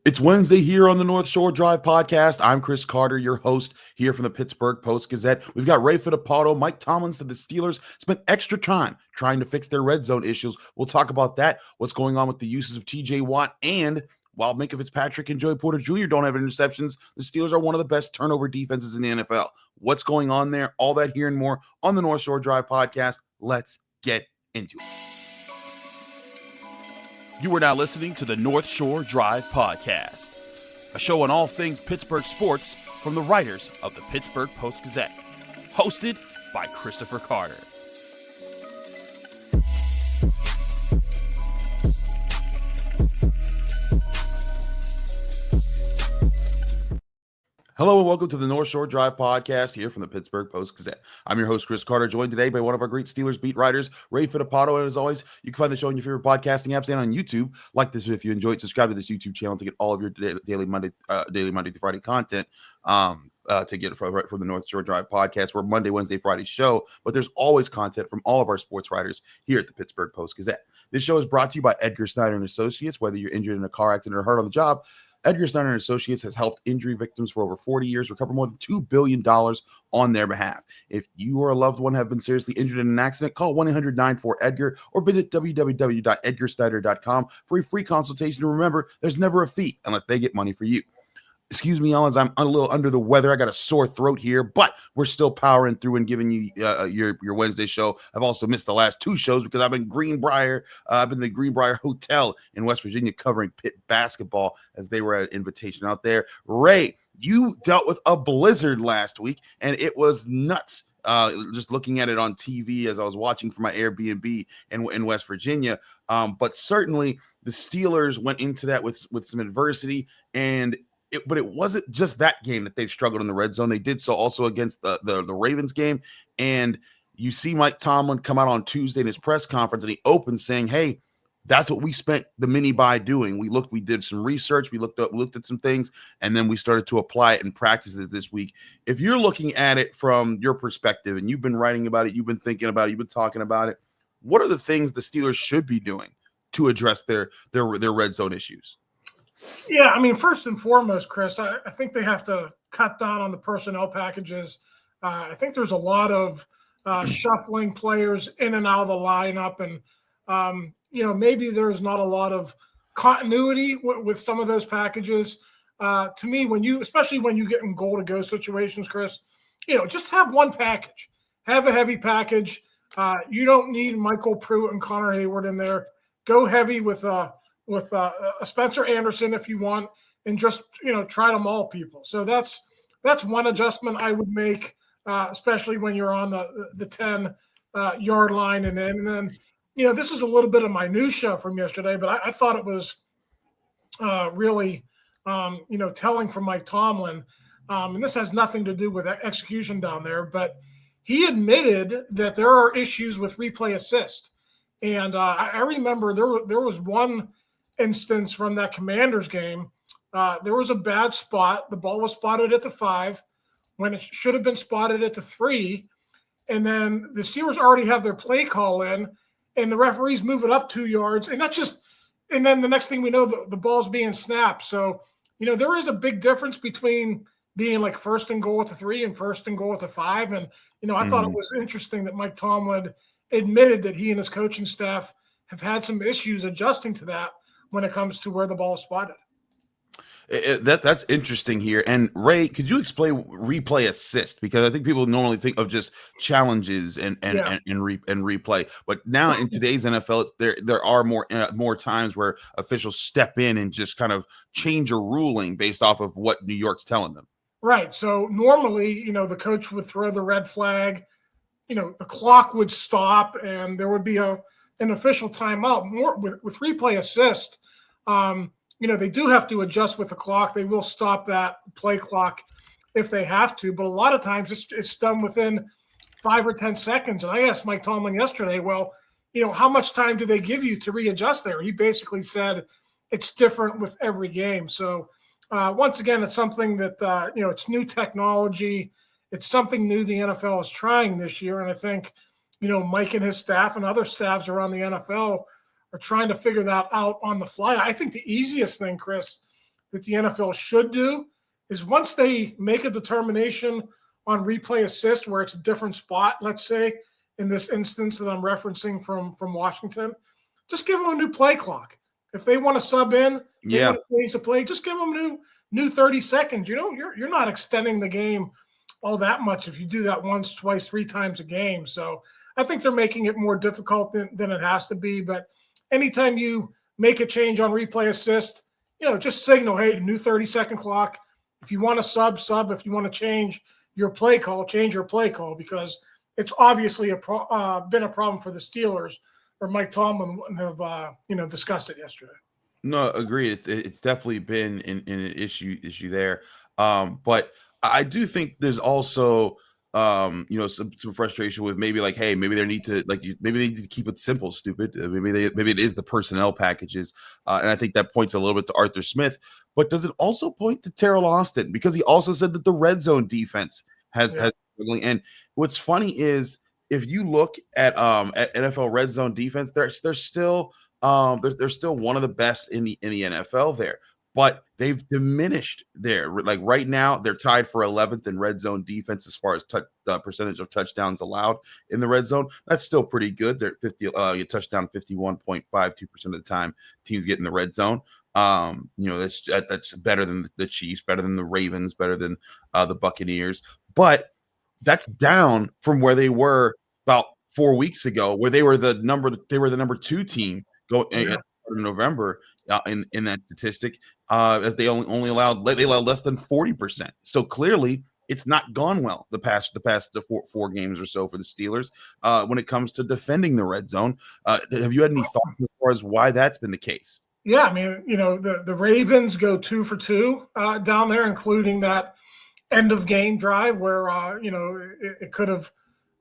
It's Wednesday here on the North Shore Drive podcast. I'm Chris Carter, your host here from the Pittsburgh Post-Gazette. We've got Ray Fittipaldo. Mike Tomlin said the Steelers spent extra time trying to fix their red zone issues. We'll talk about that, what's going on with the uses of TJ Watt, and while Minkah Fitzpatrick and Joey Porter Jr. don't have interceptions, the Steelers are one of the best turnover defenses in the NFL. What's going on there? All that here and more on the North Shore Drive podcast. Let's get into it. You are now listening to the North Shore Drive Podcast, a show on all things Pittsburgh sports from the writers of the Pittsburgh Post-Gazette, hosted by Christopher Carter. Hello and welcome to the North Shore Drive podcast here from the Pittsburgh Post-Gazette. I'm your host, Chris Carter, joined today by one of our great Steelers beat writers, Ray Fittipaldo. And as always, you can find the show on your favorite podcasting apps and on YouTube. Like this if you enjoy it. Subscribe to this YouTube channel to get all of your daily Monday through Friday content to get it from the North Shore Drive podcast. We're Monday, Wednesday, Friday show, but there's always content from all of our sports writers here at the Pittsburgh Post-Gazette. This show is brought to you by Edgar Snyder Associates. Whether you're injured in a car accident or hurt on the job, Edgar Snyder Associates has helped injury victims for over 40 years recover more than $2 billion on their behalf. If you or a loved one have been seriously injured in an accident, call 1-800-94-EDGAR or visit www.edgarsnyder.com for a free consultation. And remember, there's never a fee unless they get money for you. Excuse me, y'all, as I'm a little under the weather. I got a sore throat here, but we're still powering through and giving you your Wednesday show. I've also missed the last two shows because I've been Greenbrier. I've been in the Greenbrier Hotel in West Virginia covering Pitt basketball as they were at an invitation out there. Ray, you dealt with a blizzard last week, and it was nuts. Just looking at it on TV as I was watching from my Airbnb in West Virginia. But certainly the Steelers went into that with some adversity, and but it wasn't just that game that they've struggled in the red zone. They did so also against the Ravens game. And you see Mike Tomlin come out on Tuesday in his press conference, and he opened saying, hey, that's what we spent the mini bye doing. We did some research, we looked at some things, and then we started to apply it and practice it this week. If you're looking at it from your perspective, and you've been writing about it, you've been thinking about it, you've been talking about it, what are the things the Steelers should be doing to address their red zone issues? Yeah, I mean, first and foremost, Chris, I think they have to cut down on the personnel packages. I think there's a lot of shuffling players in and out of the lineup, and maybe there's not a lot of continuity with some of those packages. To me, especially when you get in goal-to-go situations, Chris, just have one package. Have a heavy package. You don't need Michael Pruitt and Connor Hayward in there. Go heavy with a Spencer Anderson if you want, and just try to maul people. So that's one adjustment I would make, especially when you're on the 10 yard line. And then this is a little bit of minutia from yesterday, but I thought it was really telling from Mike Tomlin. And this has nothing to do with execution down there, but he admitted that there are issues with replay assist. And I remember there was one instance from that Commanders game. There was a bad spot. The ball was spotted at the 5 when it should have been spotted at the 3. And then the Steelers already have their play call in, and the referees move it up 2 yards. And then the next thing we know, the ball's being snapped. So, there is a big difference between being like first and goal at the 3 and first and goal at the 5. And, I thought it was interesting that Mike Tomlin admitted that he and his coaching staff have had some issues adjusting to that when it comes to where the ball is spotted. That's interesting here. And Ray, could you explain replay assist? Because I think people normally think of just challenges and replay, but now in today's NFL, there are more times where officials step in and just kind of change a ruling based off of what New York's telling them. Right. So normally, the coach would throw the red flag, the clock would stop, and there would be an official timeout. More with replay assist, they do have to adjust with the clock. They will stop that play clock if they have to, but a lot of times it's done within 5 or 10 seconds. And I asked Mike Tomlin yesterday, well, how much time do they give you to readjust there? He basically said it's different with every game. So once again, it's something that, it's new technology. It's something new the NFL is trying this year. And I think, Mike and his staff and other staffs around the NFL are trying to figure that out on the fly. I think the easiest thing, Chris, that the NFL should do is once they make a determination on replay assist where it's a different spot, let's say in this instance that I'm referencing from Washington, just give them a new play clock. If they want to sub in, they want to change the play, just give them new 30 seconds. You're not extending the game all that much if you do that once, twice, 3 times a game. So I think they're making it more difficult than it has to be. But anytime you make a change on replay assist, just signal, hey, new 30-second clock. If you want to sub. If you want to change your play call, change your play call, because it's obviously been a problem for the Steelers, or Mike Tomlin wouldn't have discussed it yesterday. No, agreed. It's definitely been an issue there. But I do think there's also some frustration with maybe like, hey, maybe they need to keep it simple, stupid. Maybe it is the personnel packages, and I think that points a little bit to Arthur Smith. But does it also point to Terrell Austin, because he also said that the red zone defense has struggling? And what's funny is if you look at NFL red zone defense, they're still one of the best in the NFL there. But they've diminished there. Like right now, they're tied for 11th in red zone defense as far as percentage of touchdowns allowed in the red zone. That's still pretty good. They're touchdown 51.52% of the time teams get in the red zone. That's better than the Chiefs, better than the Ravens, better than the Buccaneers. But that's down from where they were about 4 weeks ago, where they were the number 2 team in November in that statistic. As they only allowed less than 40%. So clearly it's not gone well the past four games or so for the Steelers when it comes to defending the red zone. Have you had any thoughts as far as why that's been the case? Yeah, I mean, the Ravens go 2 for 2 down there, including that end of game drive where it could have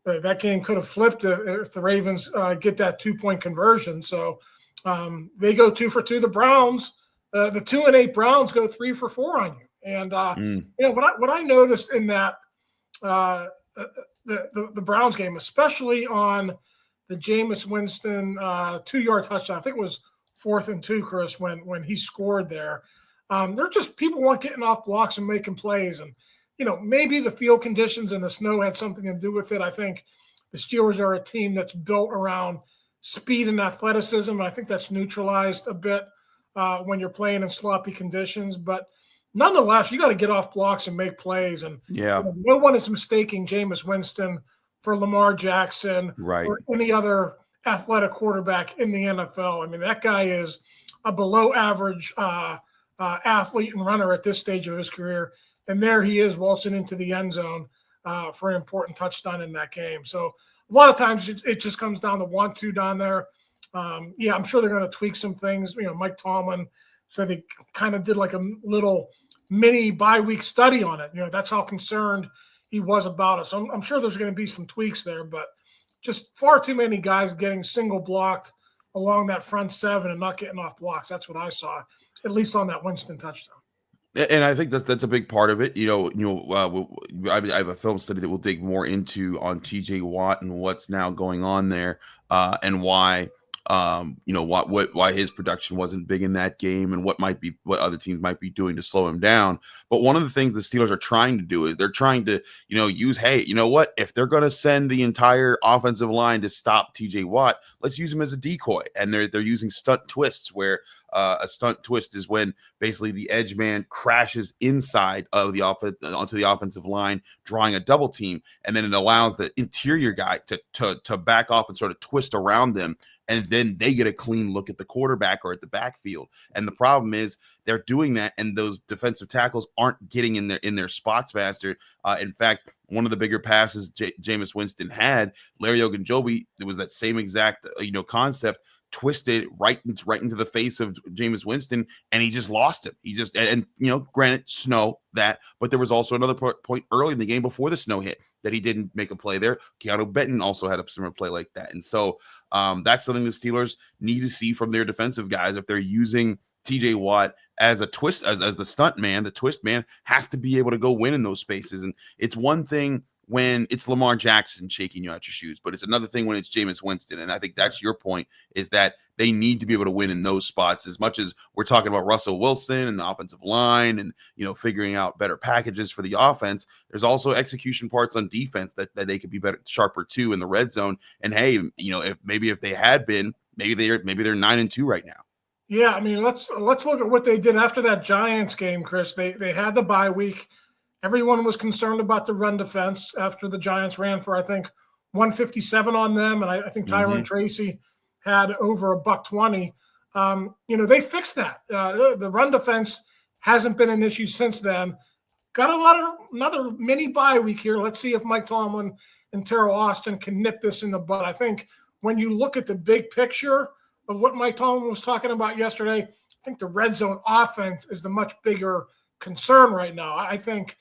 that game could have flipped if the Ravens get that 2-point conversion. So they go 2 for 2. The Browns. The 2-8 Browns go 3 for 4 on you, and what I noticed in that the Browns game, especially on the Jameis Winston 2-yard touchdown, I think it was 4th and 2, Chris, when he scored there. They're just people weren't getting off blocks and making plays, and maybe the field conditions and the snow had something to do with it. I think the Steelers are a team that's built around speed and athleticism, and I think that's neutralized a bit when you're playing in sloppy conditions. But nonetheless, you got to get off blocks and make plays. And no one is mistaking Jameis Winston for Lamar Jackson or any other athletic quarterback in the NFL. I mean, that guy is a below average athlete and runner at this stage of his career. And there he is waltzing into the end zone for an important touchdown in that game. So a lot of times it just comes down to 1-2 down there. I'm sure they're going to tweak some things. Mike Tomlin said he kind of did like a little mini bye-week study on it. That's how concerned he was about it. So I'm sure there's going to be some tweaks there, but just far too many guys getting single blocked along that front 7 and not getting off blocks. That's what I saw, at least on that Winston touchdown. And I think that's a big part of it. I have a film study that we'll dig more into on TJ Watt and what's now going on there, and why why his production wasn't big in that game, and what other teams might be doing to slow him down. But one of the things the Steelers are trying to do is they're trying to, use, hey, if they're going to send the entire offensive line to stop TJ Watt, let's use him as a decoy. And they're using stunt twists, where a stunt twist is when basically the edge man crashes inside of the onto the offensive line, drawing a double team, and then it allows the interior guy to back off and sort of twist around them. And then they get a clean look at the quarterback or at the backfield. And the problem is they're doing that, and those defensive tackles aren't getting in their spots faster. In fact, one of the bigger passes Jameis Winston had, Larry Ogunjobi, it was that same exact concept, twisted right into the face of Jameis Winston, and he just lost him. Granted, snow that, but there was also another point early in the game before the snow hit that he didn't make a play there. Keanu Benton also had a similar play like that. And so that's something the Steelers need to see from their defensive guys. If they're using TJ Watt as a twist, as the stunt man, the twist man has to be able to go win in those spaces. And it's one thing when it's Lamar Jackson shaking you out your shoes, but it's another thing when it's Jameis Winston. And I think that's your point, is that they need to be able to win in those spots. As much as we're talking about Russell Wilson and the offensive line and, figuring out better packages for the offense, there's also execution parts on defense that they could be better, sharper too in the red zone. And hey, if they had been, maybe they're 9-2 right now. Yeah, I mean, let's look at what they did after that Giants game, Chris. They had the bye week. Everyone was concerned about the run defense after the Giants ran for, I think, 157 on them, and I think Tyrone Tracy had over $120. They fixed that. The run defense hasn't been an issue since then. Got another mini bye week here. Let's see if Mike Tomlin and Terrell Austin can nip this in the bud. I think when you look at the big picture of what Mike Tomlin was talking about yesterday, I think the red zone offense is the much bigger concern right now. I think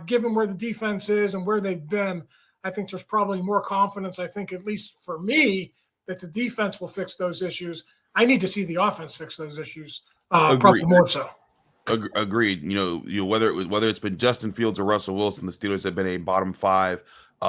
given where the defense is and where they've been, I think there's probably more confidence, I think, at least for me, that the defense will fix those issues. I need to see the offense fix those issues, probably more so. Agreed. Whether it's been Justin Fields or Russell Wilson, the Steelers have been a bottom 5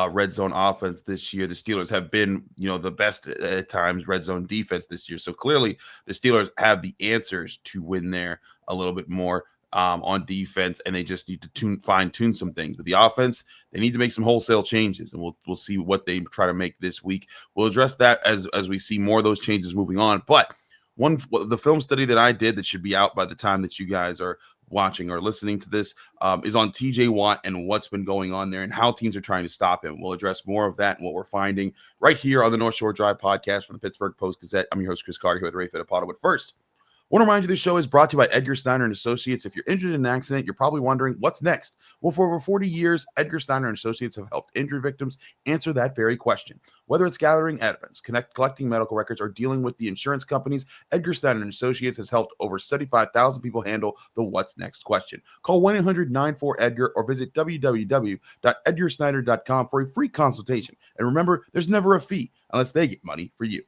red zone offense this year. The Steelers have been, the best at times red zone defense this year. So clearly the Steelers have the answers to win there a little bit more on defense, and they just need to fine-tune some things. With the offense, they need to make some wholesale changes, and we'll see what they try to make this week. We'll address that as we see more of those changes moving on. But the film study that I did that should be out by the time that you guys are watching or listening to this is on TJ Watt and what's been going on there and how teams are trying to stop him. We'll address more of that and what we're finding right here on the North Shore Drive podcast from the Pittsburgh Post-Gazette. I'm your host, Chris Carter, here with Ray Fittipaldo. But first, I want to remind you this show is brought to you by Edgar Snyder Associates. If you're injured in an accident, you're probably wondering what's next. Well, for over 40 years, Edgar Snyder Associates have helped injury victims answer that very question. Whether it's gathering evidence, collecting medical records, or dealing with the insurance companies, Edgar Snyder Associates has helped over 75,000 people handle the what's next question. Call 1-800-94-EDGAR or visit www.edgarsnyder.com for a free consultation. And remember, there's never a fee unless they get money for you.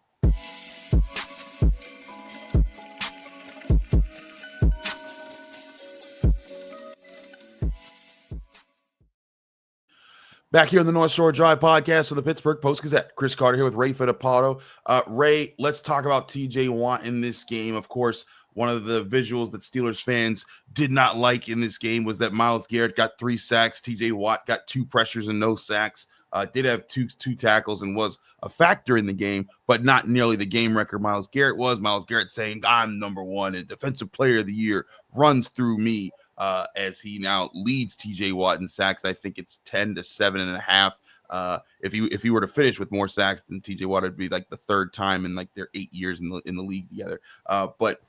Back here in the North Shore Drive podcast of the Pittsburgh Post-Gazette. Chris Carter here with Ray Fittipaldo. Ray, let's talk about TJ Watt in this game. Of course, one of the visuals that Steelers fans did not like in this game was that Myles Garrett got 3 sacks. TJ Watt got 2 pressures and no sacks. Did have two tackles and was a factor in the game, but not nearly the game record Myles Garrett was. Myles Garrett saying, "I'm number 1 and defensive player of the year, runs through me." As he now leads TJ Watt in sacks. I think it's 10 to 7.5. If he were to finish with more sacks than TJ Watt, it'd be like the 3rd time in like their 8 years in the league together. But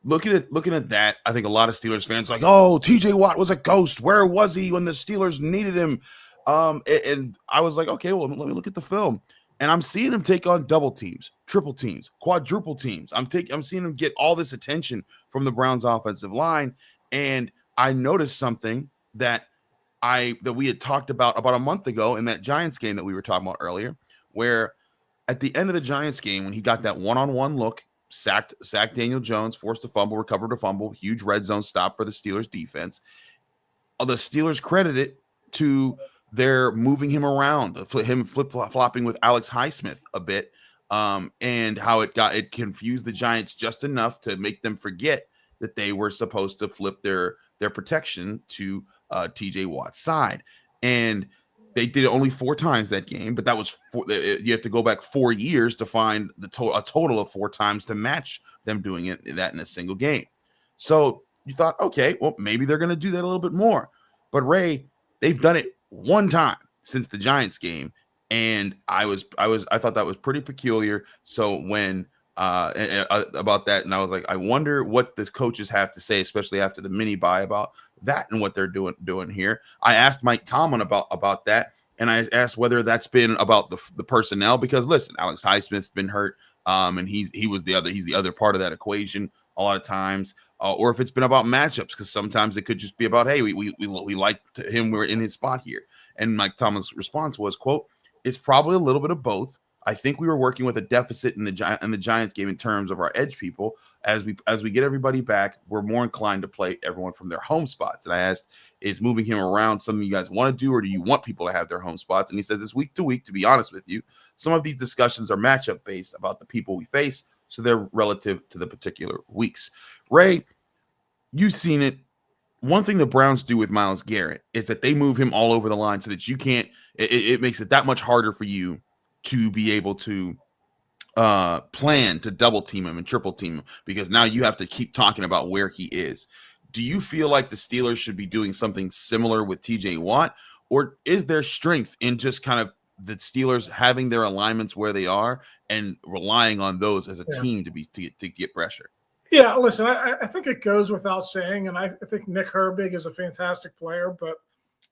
looking at that, I think a lot of Steelers fans are like, oh, TJ Watt was a ghost. Where was he when the Steelers needed him? And I was like, okay, well, let me look at the film. And I'm seeing him take on double teams, triple teams, quadruple teams. I'm seeing him get all this attention from the Browns offensive line. And I noticed something that we had talked about a month ago in that Giants game that we were talking about earlier, where at the end of the Giants game, when he got that one-on-one look, sacked Daniel Jones, forced a fumble, recovered a fumble, huge red zone stop for the Steelers defense. The Steelers credit it to their moving him around, him flip-flopping with Alex Highsmith a bit, and how it confused the Giants just enough to make them forget that they were supposed to flip their protection to TJ Watt's side. And they did it only 4 times that game, but that was you have to go back 4 years to find a total of 4 times to match them doing that in a single game. So you thought, okay, well, maybe they're going to do that a little bit more. But Ray, they've done it 1 time since the Giants game, and I thought that was pretty peculiar. So when about that, and I was like, I wonder what the coaches have to say, especially after the mini bye, about that and what they're doing here. I asked Mike Tomlin about that, and I asked whether that's been about the personnel, because listen, Alex Highsmith's been hurt, and he's the other part of that equation a lot of times, or if it's been about matchups, because sometimes it could just be about, hey, we like him, we're in his spot here. And Mike Tomlin's response was, quote, "It's probably a little bit of both. I think we were working with a deficit in the Giants game in terms of our edge people. As we get everybody back, we're more inclined to play everyone from their home spots. And I asked, is moving him around something you guys want to do, or do you want people to have their home spots? And he says, it's week to week, to be honest with you. Some of these discussions are matchup based about the people we face, so they're relative to the particular weeks. Ray, you've seen it. One thing the Browns do with Myles Garrett is that they move him all over the line so that you can't, it makes it that much harder for you to be able to plan to double team him and triple team him, because now you have to keep talking about where he is. Do you feel like the Steelers should be doing something similar with TJ Watt, or is there strength in just kind of the Steelers having their alignments where they are and relying on those as a team to get pressure? Yeah, listen, I think it goes without saying, and I think Nick Herbig is a fantastic player, but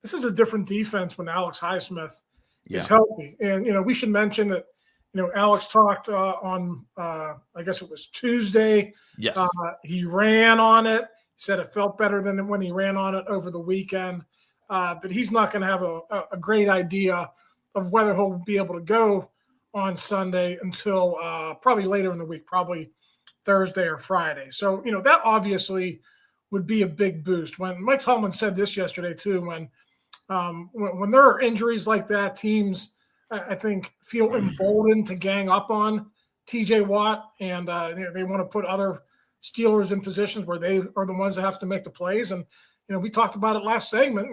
this is a different defense when Alex Highsmith is healthy. And, we should mention that, Alex talked on, I guess it was Tuesday. Yes. He ran on it, said it felt better than when he ran on it over the weekend. But he's not going to have a great idea of whether he'll be able to go on Sunday until probably later in the week, probably Thursday or Friday. So, that obviously would be a big boost. When Mike Tomlin said this yesterday too, when there are injuries like that, teams, I think, feel emboldened to gang up on TJ Watt, and they want to put other Steelers in positions where they are the ones that have to make the plays. And, we talked about it last segment,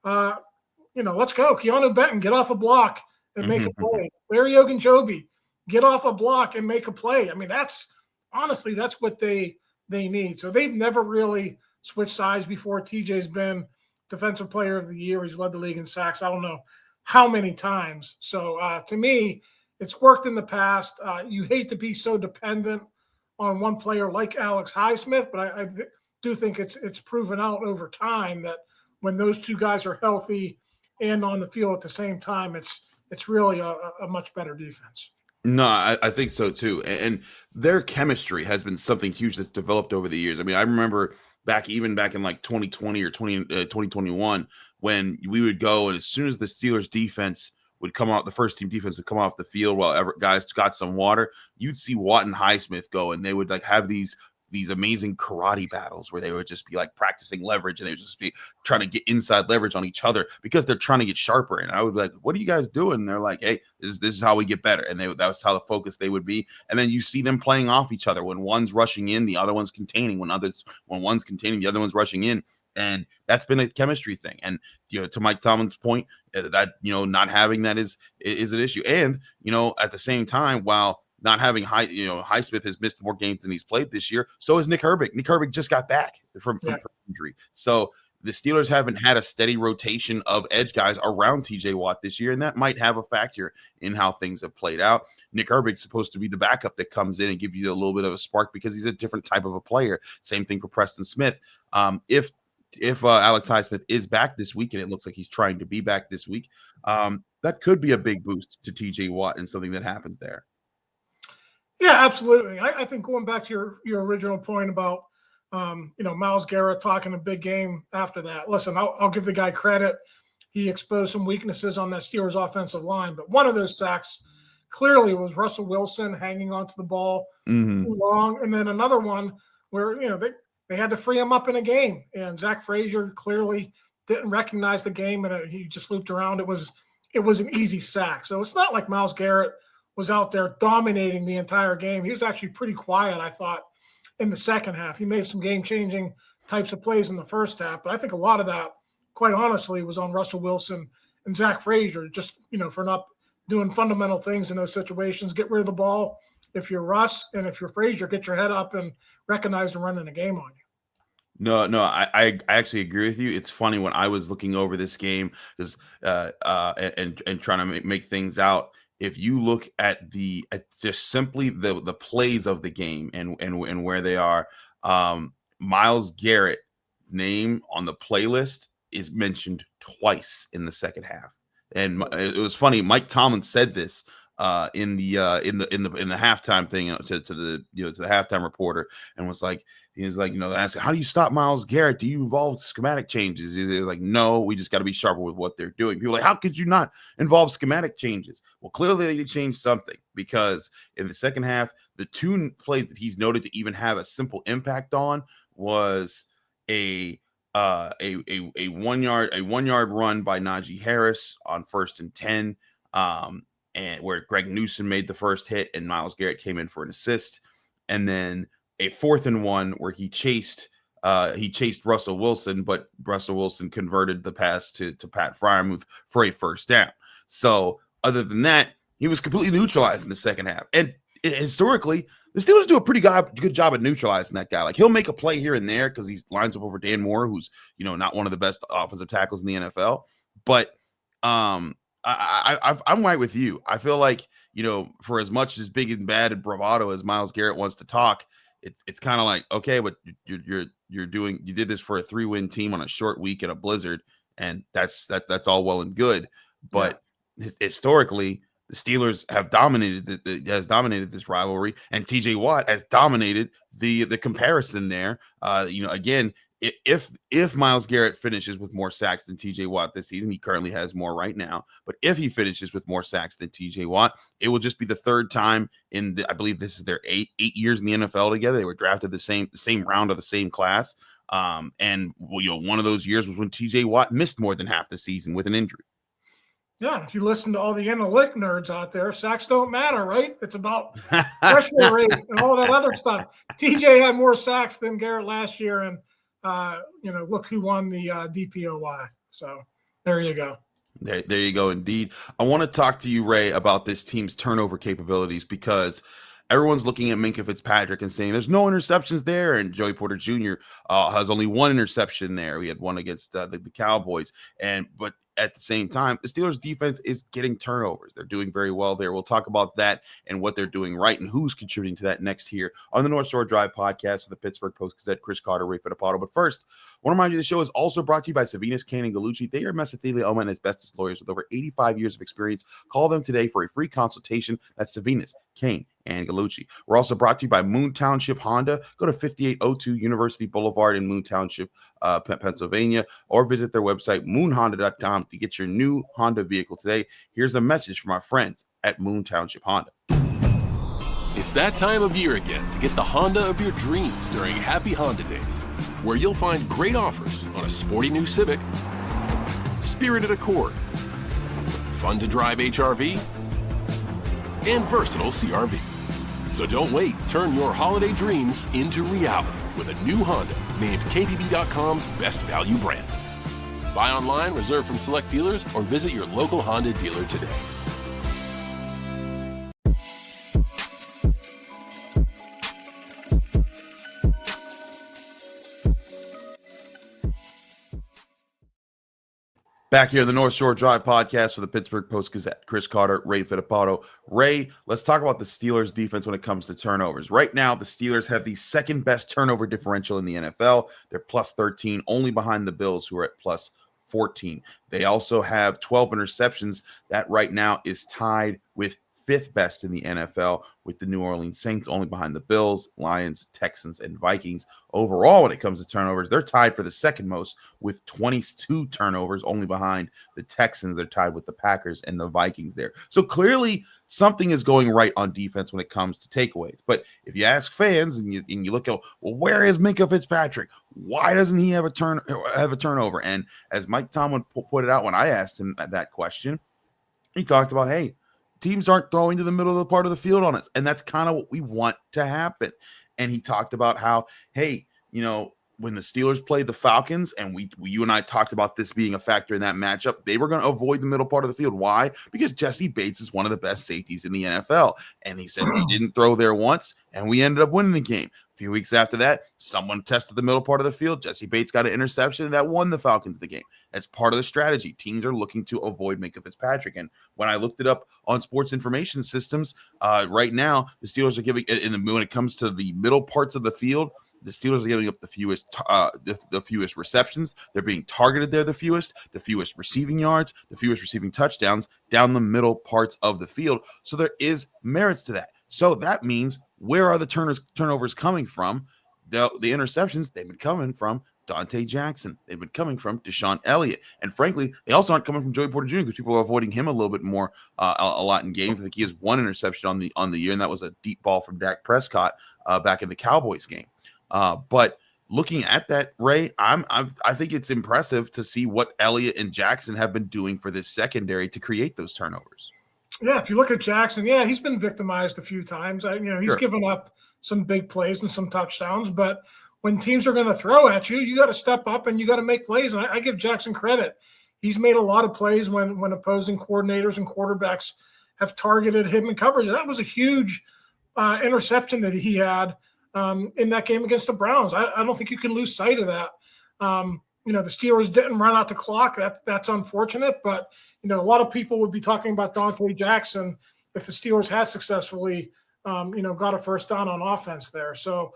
let's go. Keanu Benton, get off a block and make a play. Larry Ogunjobi, get off a block and make a play. I mean, that's what they need. So they've never really switched sides before. TJ's been Defensive Player of the Year. He's led the league in sacks, I don't know how many times. So to me, it's worked in the past. You hate to be so dependent on one player like Alex Highsmith, but I do think it's proven out over time that when those two guys are healthy and on the field at the same time, it's really a much better defense. No, I think so too. And their chemistry has been something huge that's developed over the years. I mean, I remember back in like 2020 or 2021, when we would go, and as soon as the Steelers defense would come out, the first team defense would come off the field while guys got some water, you'd see Watt and Highsmith go, and they would like have these amazing karate battles where they would just be like practicing leverage, and they would just be trying to get inside leverage on each other because they're trying to get sharper. And I would be like, what are you guys doing? And they're like, hey, this is how we get better. And that's how the focus they would be. And then you see them playing off each other. When one's rushing in, the other one's containing. When one's containing, the other one's rushing in. And that's been a chemistry thing. And, to Mike Tomlin's point, that, not having that is an issue. And, at the same time, while not having Highsmith has missed more games than he's played this year, so is Nick Herbig. Nick Herbig just got back from injury. So the Steelers haven't had a steady rotation of edge guys around TJ Watt this year, and that might have a factor in how things have played out. Nick Herbig's supposed to be the backup that comes in and give you a little bit of a spark because he's a different type of a player. Same thing for Preston Smith. If Alex Highsmith is back this week, and it looks like he's trying to be back this week, that could be a big boost to TJ Watt and something that happens there. Yeah, absolutely. I think going back to your original point about, Myles Garrett talking a big game after that. Listen, I'll give the guy credit. He exposed some weaknesses on that Steelers offensive line, but one of those sacks clearly was Russell Wilson hanging onto the ball too long, and then another one where they had to free him up in a game, and Zach Frazier clearly didn't recognize the game, and he just looped around. It was an easy sack. So it's not like Myles Garrett was out there dominating the entire game. He was actually pretty quiet, I thought, in the second half. He made some game-changing types of plays in the first half, but I think a lot of that, quite honestly, was on Russell Wilson and Zach Frazier, just, for not doing fundamental things in those situations. Get rid of the ball if you're Russ, and if you're Frazier, get your head up and recognize them running a game on you. No, I actually agree with you. It's funny when I was looking over this game and trying to make things out. If you look at just simply the plays of the game and where they are, Myles Garrett name on the playlist is mentioned twice in the second half. And it was funny. Mike Tomlin said this in the halftime thing to the halftime reporter, and was like, asking, how do you stop Myles Garrett? Do you involve schematic changes? He's like, no, we just got to be sharper with what they're doing. People are like, how could you not involve schematic changes? Well, clearly they need to change something, because in the second half, the two plays that he's noted to even have a simple impact on was a 1 yard run by Najee Harris on 1st and 10, and where Greg Newsome made the first hit and Myles Garrett came in for an assist, and then a 4th and 1 where he chased Russell Wilson, but Russell Wilson converted the pass to Pat Freiermuth for a first down. So other than that, he was completely neutralized in the second half. And historically, the Steelers do a pretty good job at neutralizing that guy. Like, he'll make a play here and there because he lines up over Dan Moore, who's not one of the best offensive tackles in the NFL. But I'm right with you. I feel like, for as much as big and bad and bravado as Myles Garrett wants to talk, it's kind of like, okay, but you did this for a 3-win team on a short week in a blizzard, and that's all well and good. But historically, the Steelers have dominated this rivalry, and TJ Watt has dominated the comparison there. Again, if Myles Garrett finishes with more sacks than TJ Watt this season, he currently has more right now, but if he finishes with more sacks than TJ Watt, it will just be the third time I believe this is their eight years in the NFL together. They were drafted the same round of the same class. And one of those years was when TJ Watt missed more than half the season with an injury. Yeah, if you listen to all the analytic nerds out there, sacks don't matter, right? It's about pressure rate and all that other stuff. TJ had more sacks than Garrett last year, and look who won the DPOY. So there you go. There you go, indeed. I want to talk to you, Ray, about this team's turnover capabilities, because everyone's looking at Minkah Fitzpatrick and saying there's no interceptions there, and Joey Porter Jr. Has only one interception there. We had one against the Cowboys, but at the same time, the Steelers defense is getting turnovers. They're doing very well there. We'll talk about that and what they're doing right and who's contributing to that next here on the North Shore Drive podcast of the Pittsburgh Post-Gazette. Chris Carter, Ray Fittipaldo. But first, I want to remind you the show is also brought to you by Savinas, Kane, and Gallucci. They are mesothelioma and asbestos lawyers with over 85 years of experience. Call them today for a free consultation. That's Savinas, Kane, and Gallucci. We're also brought to you by Moon Township Honda. Go to 5802 University Boulevard in Moon Township, Pennsylvania, or visit their website, moonhonda.com, to get your new Honda vehicle today. Here's a message from our friends at Moon Township Honda. It's that time of year again to get the Honda of your dreams during Happy Honda Days, where you'll find great offers on a sporty new Civic, spirited Accord, fun to drive HRV, and versatile CRV. So don't wait. Turn your holiday dreams into reality with a new Honda named KBB.com's best value brand. Buy online, reserve from select dealers, or visit your local Honda dealer today. Back here in the North Shore Drive podcast for the Pittsburgh Post-Gazette. Chris Carter, Ray Fittipaldo. Ray, let's talk about the Steelers' defense when it comes to turnovers. Right now, the Steelers have the second best turnover differential in the NFL. They're plus 13, only behind the Bills, who are at plus 14. They also have 12 interceptions. That right now is tied with fifth best in the NFL, with the New Orleans Saints only behind the Bills, Lions, Texans, and Vikings. Overall, when it comes to turnovers, they're tied for the second most with 22 turnovers, only behind the Texans. They're tied with the Packers and the Vikings there. So clearly something is going right on defense when it comes to takeaways. But if you ask fans and you look at, well, where is Minkah Fitzpatrick? Why doesn't he have a turnover? And as Mike Tomlin put it out when I asked him that question, he talked about, hey, teams aren't throwing to the middle of the part of the field on us. And that's kind of what we want to happen. And he talked about how, hey, when the Steelers played the Falcons, and you and I talked about this being a factor in that matchup, they were going to avoid the middle part of the field. Why? Because Jesse Bates is one of the best safeties in the NFL. And he said we didn't throw there once, and we ended up winning the game. A few weeks after that, someone tested the middle part of the field. Jesse Bates got an interception, and that won the Falcons the game. That's part of the strategy. Teams are looking to avoid Minkah Fitzpatrick. And when I looked it up on sports information systems, right now, the Steelers are giving, when it comes to the middle parts of the field, the Steelers are giving up the fewest the fewest receptions. They're being targeted there the fewest receiving yards, the fewest receiving touchdowns down the middle parts of the field. So there is merits to that. So that means, where are the turnovers coming from? The interceptions, they've been coming from Dante Jackson. They've been coming from Deshaun Elliott. And frankly, they also aren't coming from Joey Porter Jr. because people are avoiding him a little bit more a lot in games. I think he has one interception on the year, and that was a deep ball from Dak Prescott back in the Cowboys game. But looking at that, Ray, I think it's impressive to see what Elliott and Jackson have been doing for this secondary to create those turnovers. Yeah, if you look at Jackson, yeah, he's been victimized a few times. He's given up some big plays and some touchdowns, but when teams are going to throw at you, you got to step up and you got to make plays. And I give Jackson credit. He's made a lot of plays when opposing coordinators and quarterbacks have targeted him in coverage. That was a huge interception that he had in that game against the Browns. I don't think you can lose sight of that. The Steelers didn't run out the clock. That's unfortunate, but a lot of people would be talking about Dante Jackson if the Steelers had successfully, got a first down on offense there. So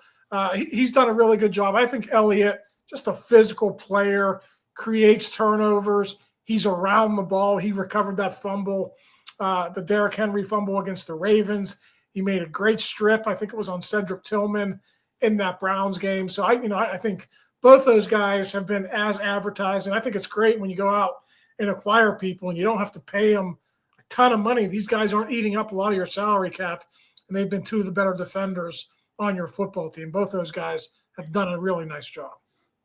he's done a really good job. I think Elliott, just a physical player, creates turnovers. He's around the ball. He recovered that fumble, the Derrick Henry fumble against the Ravens. He made a great strip. I think it was on Cedric Tillman in that Browns game. So I think both those guys have been as advertised, and I think it's great when you go out and acquire people and you don't have to pay them a ton of money. These guys aren't eating up a lot of your salary cap, and they've been two of the better defenders on your football team. Both those guys have done a really nice job.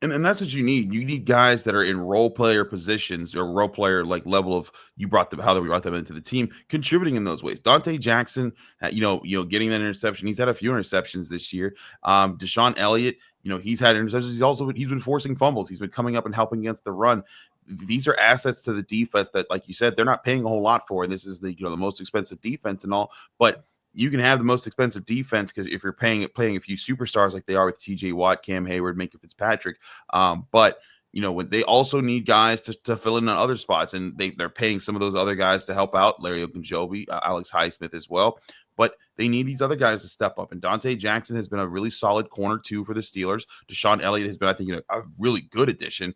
And that's what you need. You need guys that are in role player positions or role player like level of how we brought them into the team, contributing in those ways. Dante Jackson, getting that interception. He's had a few interceptions this year. Deshaun Elliott, he's had interceptions. He's been forcing fumbles. He's been coming up and helping against the run. These are assets to the defense that, like you said, they're not paying a whole lot for. And this is the most expensive defense and all, but you can have the most expensive defense because if you're playing a few superstars like they are with TJ Watt, Cam Hayward, Minkah Fitzpatrick. But when they also need guys to fill in on other spots, and they're paying some of those other guys to help out, Larry Ogunjobi, Alex Highsmith as well. But they need these other guys to step up. And Dante Jackson has been a really solid corner too for the Steelers. Deshaun Elliott has been, I think, a really good addition.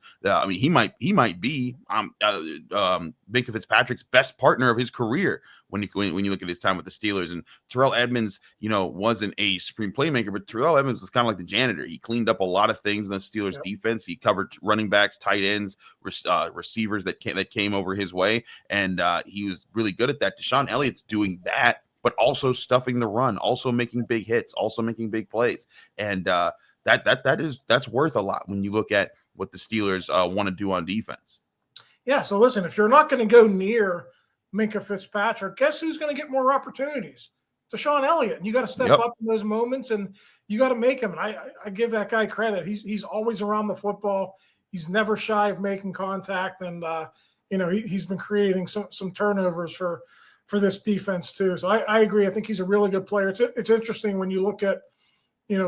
He might be Minkah Fitzpatrick's best partner of his career when you look at his time with the Steelers. And Terrell Edmonds, wasn't a supreme playmaker, but Terrell Edmonds was kind of like the janitor. He cleaned up a lot of things in the Steelers defense. He covered running backs, tight ends, receivers that came over his way, and he was really good at that. Deshaun Elliott's doing that, but also stuffing the run, also making big hits, also making big plays. And that's worth a lot when you look at what the Steelers want to do on defense. Yeah, so listen, if you're not going to go near Minkah Fitzpatrick, guess who's going to get more opportunities? Deshaun Elliott. And you got to step up in those moments, and you got to make him. And I give that guy credit. He's always around the football. He's never shy of making contact, and he's been creating some turnovers for this defense too. So I agree. I think he's a really good player. It's interesting when you look at,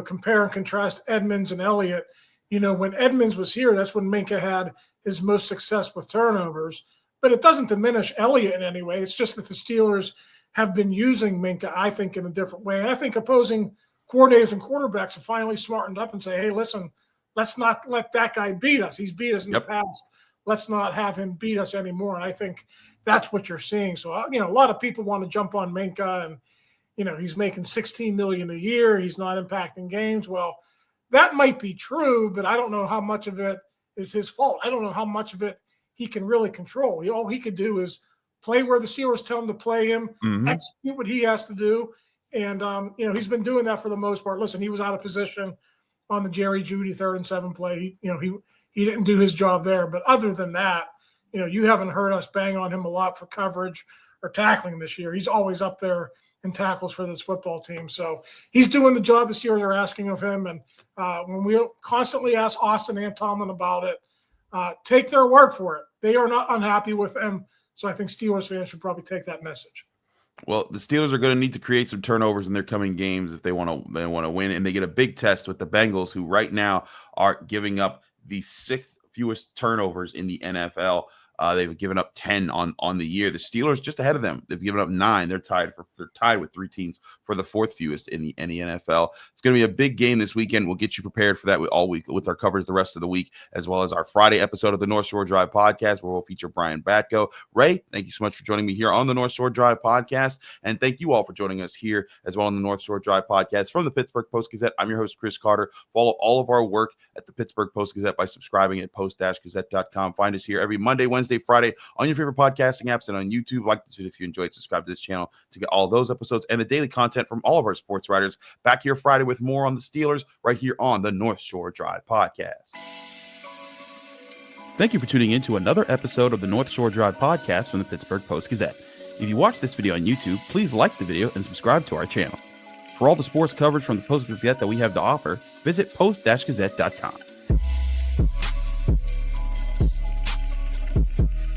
compare and contrast Edmonds and Elliott. When Edmonds was here, that's when Minkah had his most success with turnovers. But it doesn't diminish Elliott in any way. It's just that the Steelers have been using Minkah, I think, in a different way. And I think opposing coordinators and quarterbacks have finally smartened up and say, hey, listen, let's not let that guy beat us. He's beat us in the past. Let's not have him beat us anymore. And I think that's what you're seeing. So, a lot of people want to jump on Minkah and, he's making $16 million a year. He's not impacting games. Well, that might be true, but I don't know how much of it is his fault. I don't know how much of it he can really control. All he could do is play where the Steelers tell him to play him, execute what he has to do. And, he's been doing that for the most part. Listen, he was out of position on the Jerry Jeudy 3rd and 7 play. He didn't do his job there. But other than that, you haven't heard us bang on him a lot for coverage or tackling this year. He's always up there in tackles for this football team. So he's doing the job the Steelers are asking of him. And when we constantly ask Austin and Tomlin about it, take their word for it. They are not unhappy with him. So I think Steelers fans should probably take that message. Well, the Steelers are going to need to create some turnovers in their coming games if they want to win. And they get a big test with the Bengals, who right now are giving up the 6th fewest turnovers in the NFL. They've given up 10 on the year. The Steelers just ahead of them. They've given up 9. They're tied with 3 teams for the 4th fewest in the NFL. It's going to be a big game this weekend. We'll get you prepared for that all week with our coverage the rest of the week, as well as our Friday episode of the North Shore Drive podcast, where we'll feature Brian Batko. Ray, thank you so much for joining me here on the North Shore Drive podcast, and thank you all for joining us here as well on the North Shore Drive podcast from the Pittsburgh Post-Gazette. I'm your host, Chris Carter. Follow all of our work at the Pittsburgh Post-Gazette by subscribing at post-gazette.com. Find us here every Monday, Wednesday, Friday on your favorite podcasting apps and on YouTube. Like this video if you enjoyed. Subscribe to this channel to get all of those episodes and the daily content from all of our sports writers. Back here Friday with more on the Steelers right here on the North Shore Drive podcast. Thank you for tuning in to another episode of the North Shore Drive podcast from the Pittsburgh Post-Gazette. If you watch this video on YouTube, please like the video and subscribe to our channel. For all the sports coverage from the Post-Gazette that we have to offer, visit post-gazette.com.